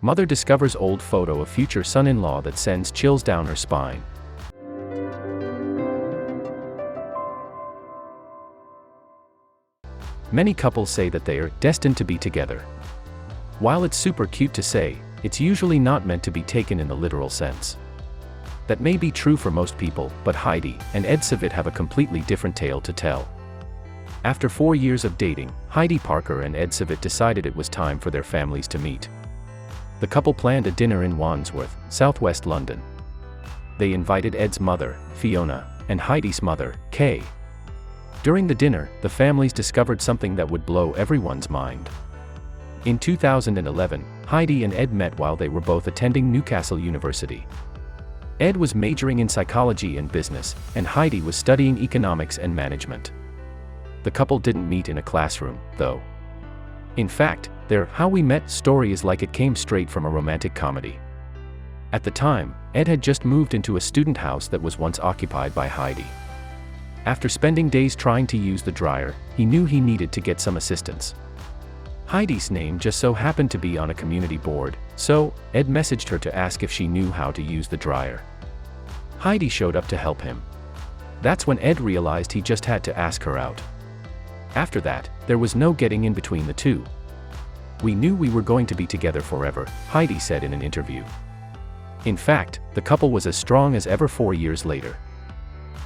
Mother discovers old photo of future son-in-law that sends chills down her spine. Many couples say that they are destined to be together. While it's super cute to say, it's usually not meant to be taken in the literal sense. That may be true for most people, but Heidi and Ed Savitt have a completely different tale to tell. After 4 years of dating, Heidi Parker and Ed Savitt decided it was time for their families to meet. The couple planned a dinner in Wandsworth, southwest London. They invited Ed's mother, Fiona, and Heidi's mother, Kay. During the dinner, the families discovered something that would blow everyone's mind. In 2011, Heidi and Ed met while they were both attending Newcastle University. Ed was majoring in psychology and business, and Heidi was studying economics and management. The couple didn't meet in a classroom, though. In fact, their "How We Met" story is like it came straight from a romantic comedy. At the time, Ed had just moved into a student house that was once occupied by Heidi. After spending days trying to use the dryer, he knew he needed to get some assistance. Heidi's name just so happened to be on a community board, so Ed messaged her to ask if she knew how to use the dryer. Heidi showed up to help him. That's when Ed realized he just had to ask her out. After that, there was no getting in between the two. "We knew we were going to be together forever," Heidi said in an interview. In fact, the couple was as strong as ever 4 years later.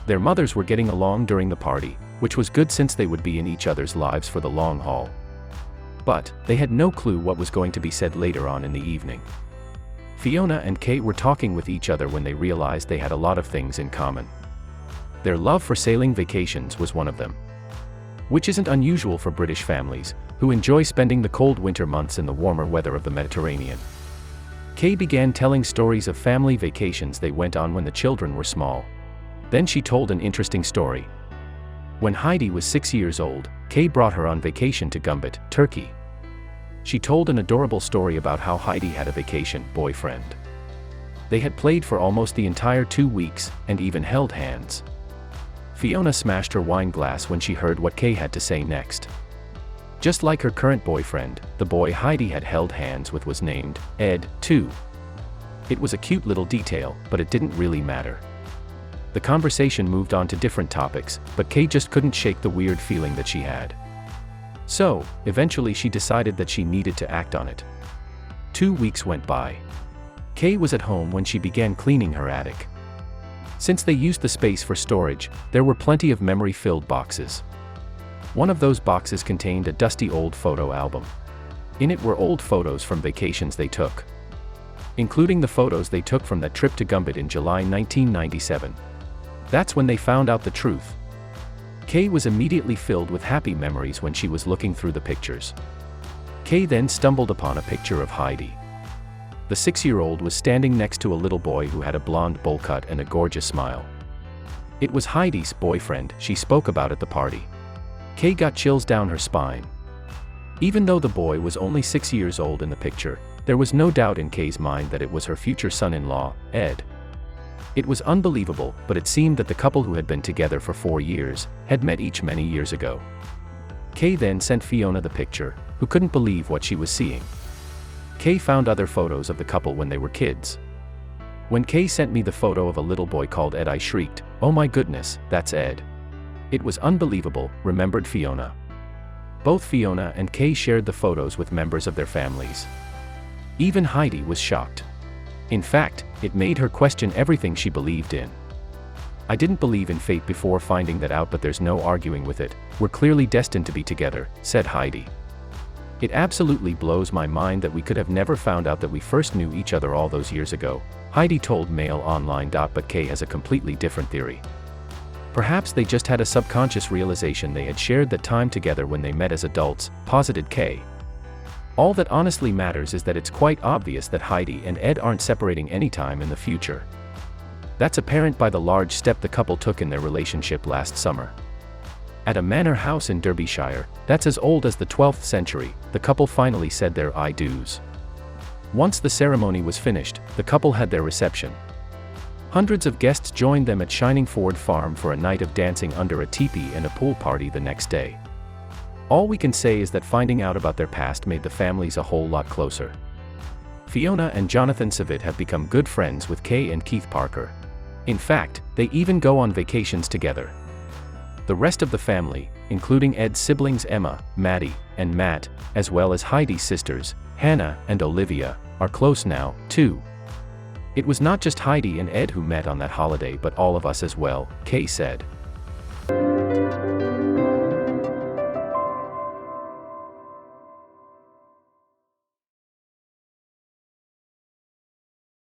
Their mothers were getting along during the party, which was good since they would be in each other's lives for the long haul. But they had no clue what was going to be said later on in the evening. Fiona and Kay were talking with each other when they realized they had a lot of things in common. Their love for sailing vacations was one of them. Which isn't unusual for British families, who enjoy spending the cold winter months in the warmer weather of the Mediterranean. Kay began telling stories of family vacations they went on when the children were small. Then she told an interesting story. When Heidi was 6 years old, Kay brought her on vacation to Gumbit, Turkey. She told an adorable story about how Heidi had a vacation boyfriend. They had played for almost the entire 2 weeks, and even held hands. Fiona smashed her wine glass when she heard what Kay had to say next. Just like her current boyfriend, the boy Heidi had held hands with was named Ed, too. It was a cute little detail, but it didn't really matter. The conversation moved on to different topics, but Kay just couldn't shake the weird feeling that she had. So, eventually she decided that she needed to act on it. 2 weeks went by. Kay was at home when she began cleaning her attic. Since they used the space for storage, there were plenty of memory-filled boxes. One of those boxes contained a dusty old photo album. In it were old photos from vacations they took, including the photos they took from that trip to Gumbit in July 1997. That's when they found out the truth. Kay was immediately filled with happy memories when she was looking through the pictures. Kay then stumbled upon a picture of Heidi. The 6-year-old was standing next to a little boy who had a blonde bowl cut and a gorgeous smile. It was Heidi's boyfriend she spoke about at the party. Kay got chills down her spine. Even though the boy was only 6 years old in the picture, there was no doubt in Kay's mind that it was her future son-in-law, Ed. It was unbelievable, but it seemed that the couple who had been together for 4 years had met each many years ago. Kay then sent Fiona the picture, who couldn't believe what she was seeing. Kay found other photos of the couple when they were kids. "When Kay sent me the photo of a little boy called Ed, I shrieked, 'Oh my goodness, that's Ed.' It was unbelievable," remembered Fiona. Both Fiona and Kay shared the photos with members of their families. Even Heidi was shocked. In fact, it made her question everything she believed in. "I didn't believe in fate before finding that out, but there's no arguing with it. We're clearly destined to be together," said Heidi. "It absolutely blows my mind that we could have never found out that we first knew each other all those years ago," Heidi told Mail Online. But Kay has a completely different theory. "Perhaps they just had a subconscious realization they had shared that time together when they met as adults," posited Kay. "All that honestly matters is that it's quite obvious that Heidi and Ed aren't separating anytime in the future. That's apparent by the large step the couple took in their relationship last summer. At a manor house in Derbyshire, that's as old as the 12th century, the couple finally said their I do's. Once the ceremony was finished, the couple had their reception. Hundreds of guests joined them at Shining Ford Farm for a night of dancing under a teepee and a pool party the next day. All we can say is that finding out about their past made the families a whole lot closer. Fiona and Jonathan Savitt have become good friends with Kay and Keith Parker. In fact, they even go on vacations together. The rest of the family, including Ed's siblings Emma, Maddie, and Matt, as well as Heidi's sisters, Hannah and Olivia, are close now, too. "It was not just Heidi and Ed who met on that holiday but all of us as well," Kay said.